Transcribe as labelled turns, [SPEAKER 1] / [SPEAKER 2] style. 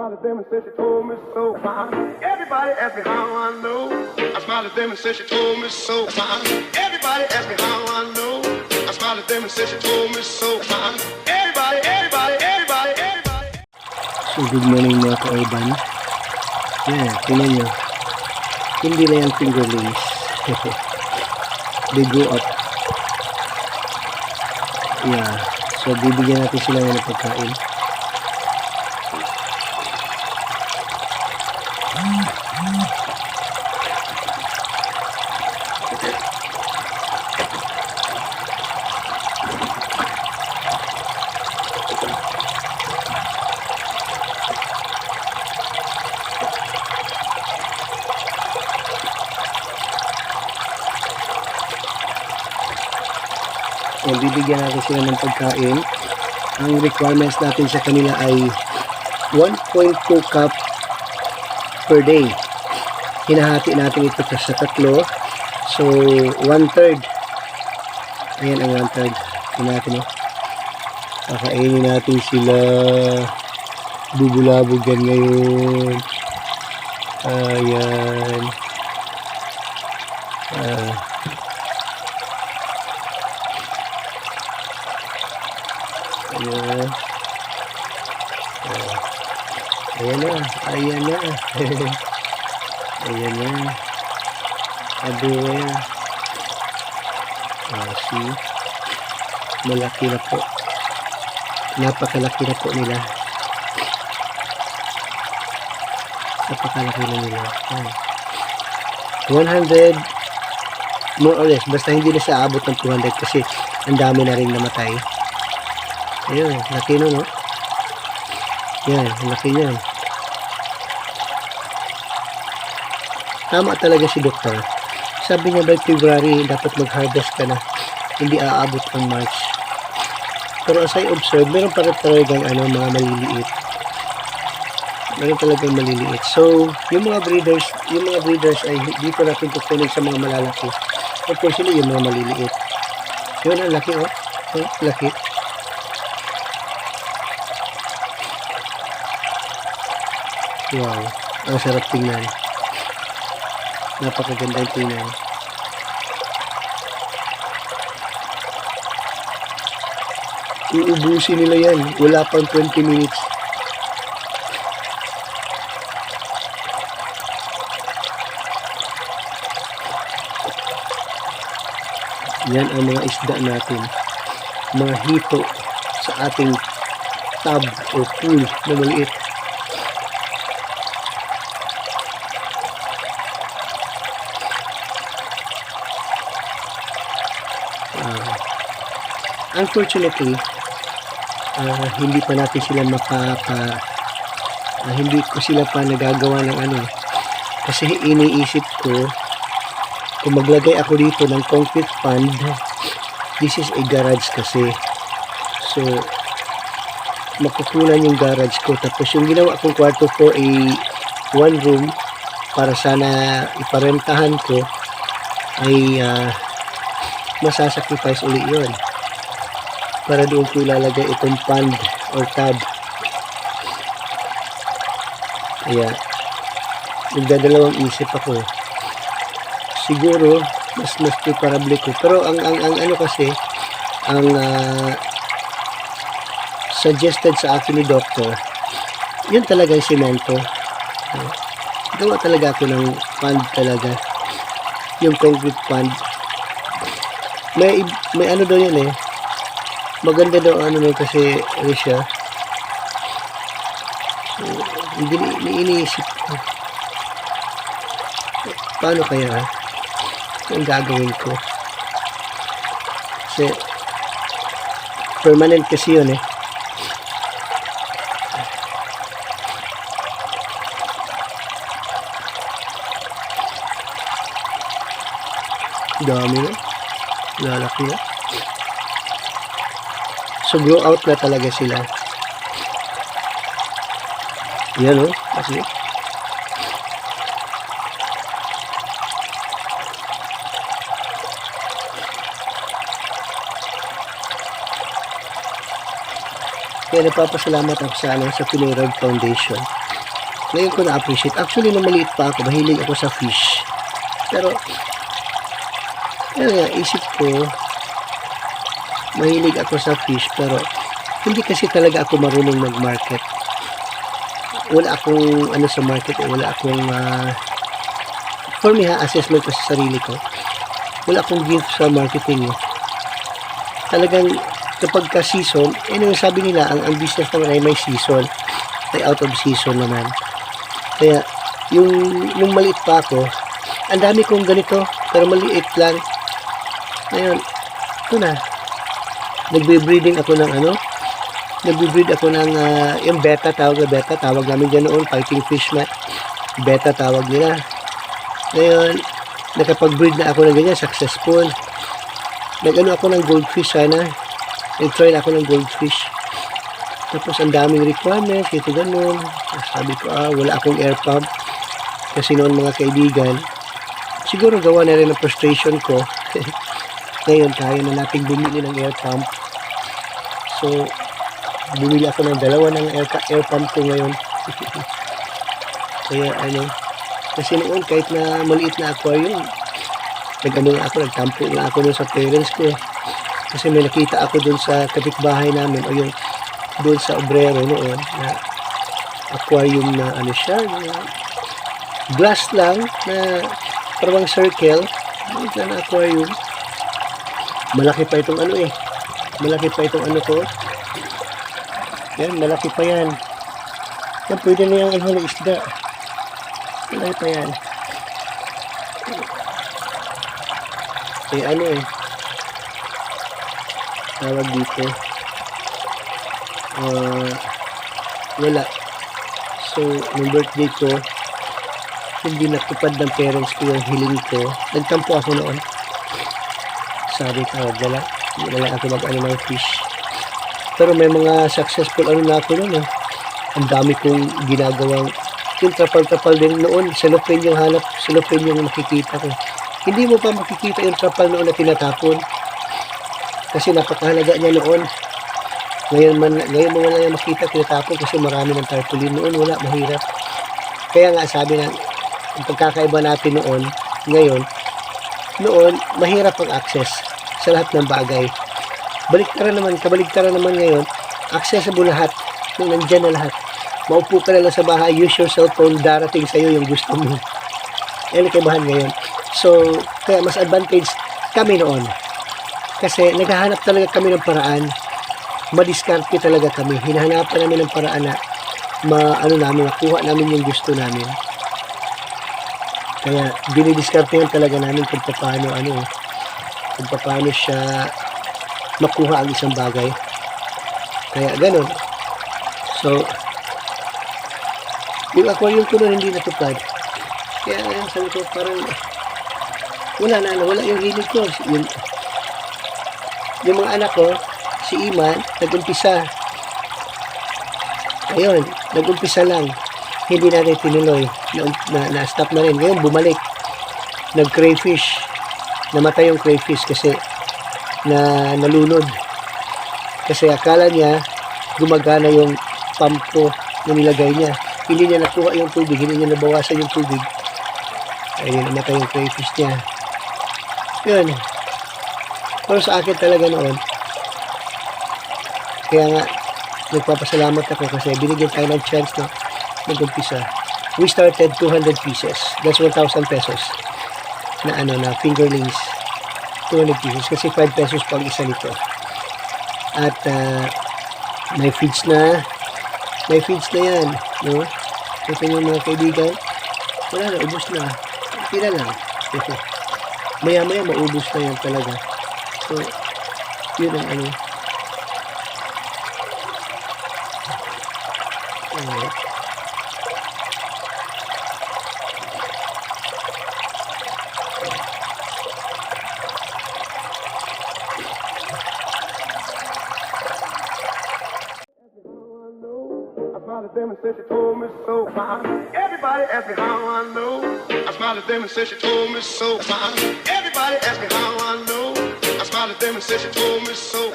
[SPEAKER 1] smiled at them and said she told me so. Everybody asked me how I know. I smiled at them and said she told me so. Everybody asked me how I know. I smiled at them and said she told me so. Everybody.
[SPEAKER 2] So good morning mga ka-urban. Yan, tingnan nyo. Hindi na yung fingerlings. They grow up. Yeah. So bibigyan natin sila ng pagkain. So, bibigyan natin sila ng pagkain. Ang requirements natin sa kanila ay 1.2 cup per day. Hinahati natin ito sa tatlo. So, 1/3. Ayan ang 1/3. Ito natin. Kakainin natin sila. Bubulabog yan ngayon. Ayan. Ayan na. Ayan na. Aduwa yan. See? Malaki na po. Napakalaki na po nila. Napakalaki na nila. 100 more or less. Basta hindi na siya abot ng 200 kasi ang dami na rin namatay. Ayun, laki na, no? Yan, laki yan. Tama talaga si doktor. Sabi niya by February dapat mag-harvest ka na. Hindi aabot ng March. Pero as I observe, meron pa rin talagang mga maliliit. Meron talagang maliliit. So, yung mga breeders ay dito natin kukunin sa mga malalaki. Especially yung mga maliliit. Yun, ang laki, oh. Laki. Wow, ang sarap tingnan. Napakaganda yung tingnan. Uubusin nila yan. Wala pang 20 minutes. Yan ang mga isda natin. Mga hito sa ating tub o pool na maliit. Unfortunately, hindi pa natin sila hindi ko sila pa nagagawa ng kasi iniisip ko kung maglagay ako dito ng concrete pond. This is a garage kasi, so makukunan yung garage ko, tapos yung ginawa kong kwarto for a one room para sana iparentahan ko ay masasacrifice ulit yun para doon ko ilalagay itong pond or tub. Kaya nagdadalawang isip ako. Siguro mas preferable ko, pero ang kasi ang suggested sa akin ni doctor, yun talaga yung semento. Gawa talaga ako ng pond talaga, yung concrete pond. May daw yun maganda daw kasi siya. So, hindi iniisip ko paano kaya ang gagawin ko, kasi permanent kasi yun dami na, lalaki na. So grow out na talaga sila. Yan kasi Kaya nagpapasalamat ako sa Pinoy Rod Foundation. Ngayon ko na-appreciate. Actually, nung maliit pa ako, mahilig ako sa fish. Pero, isip ko, mahilig ako sa fish, pero hindi kasi talaga ako marunong mag-market. Wala akong, sa market, wala akong, for me assessment ko sa sarili ko. Wala akong gift sa marketing. Talagang, kapag ka-season, sabi nila, ang business naman ay may season, ay out of season naman. Kaya, yung maliit pa ako, ang dami kong ganito, pero maliit lang. Ngayon, ito na. Nagbe-breeding ako ng nagbe-breed ako ng, yung beta, tawag namin dyan noon, fighting fish mat. Beta tawag nila. Ngayon, nakapag-breed na ako ng ganyan, successful. Ako ng goldfish sana. Nag-try ako ng goldfish. Tapos, ang daming requirements, ito ganun. Sabi ko, wala akong air pump. Kasi noon mga kaibigan, siguro gawa na rin ang frustration ko. Ngayon, kaya na natin bumili ng air pump. So, bumili ako ng dalawa ng air pump ko ngayon. Kaya, kasi noon, kahit na maliit na aquarium, nagtampo nga ako dun sa parents ko. Kasi may nakita ako dun sa kapitbahay namin, o yung doon sa obrero noon na aquarium na siya, glass lang na parang circle na aquarium. Malaki pa itong malaki pa itong ko. Yan, malaki pa yan. Yan, pwede na yung na isda. Malaki pa yan. Tawag dito. Wala. So, nung birthday ko, hindi natupad ng parents ko yung hiling ko. Nagtampo ako noon. Sabi ko, wala ako ng fish. Pero may mga successful na ako noon. Ang dami kong ginagawang yung trapal-trapal din noon. Cellophane yung hanap, cellophane yung makikita ko. Hindi mo pa makikita yung trapal noon na tinatapon. Kasi napakahalaga niya noon. Ngayon mo wala yung makita, tinatapon kasi marami ng tarpaulin. Noon wala, mahirap. Kaya nga sabi na, ang pagkakaiba natin noon, ngayon, noon, mahirap ang access sa lahat ng bagay. Kabaligtaran naman ngayon, accessible lahat. Nung nandyan na lahat. Maupo ka na lang sa bahay, use your cellphone, darating sa'yo yung gusto mo. Yan ang kaibahan ngayon. So, kaya mas advantage kami noon. Kasi naghahanap talaga kami ng paraan. Madiskarte talaga kami. Hinahanapan namin ng paraan na makuha namin yung gusto namin. Kaya dinidiskartehan talaga namin kung paano siya makuha ang isang bagay. Kaya ganun. So, yung aquarium ko nun hindi natupad. Kaya sabi ko parang wala yung hilig ko. Yung mga anak ko, si Iman, nag-umpisa. Ayun, nag-umpisa lang. Hindi natin tinuloy. Na-stop na rin. Ngayon, bumalik. Nag-crayfish. Namatay yung crayfish kasi nalunod. Kasi akala niya, gumagana yung pump ko na nilagay niya. Hindi niya nakuha yung tubig. Hindi niya nabawasan yung tubig. Ayun, namatay yung crayfish niya. Yun. Pero sa akin talaga noon, kaya nga, nagpapasalamat ako kasi binigyan tayo ng chance na mag-umpisa. We started 200 pieces. That's 1,000 pesos. Na fingerlings. 200 pieces. Kasi 5 pesos pang isa nito. At, may feeds na. May feeds na yan. No? Ito yung mga kaibigan. Wala na, ubos na. Tira lang. Maya-maya, maubos na yan talaga. So, yun ang
[SPEAKER 1] smiled at them and said she told me so. Everybody asked me how I know. I smiled at them and said she told me so. Everybody asked me how I know. I smiled at them and said she told me so.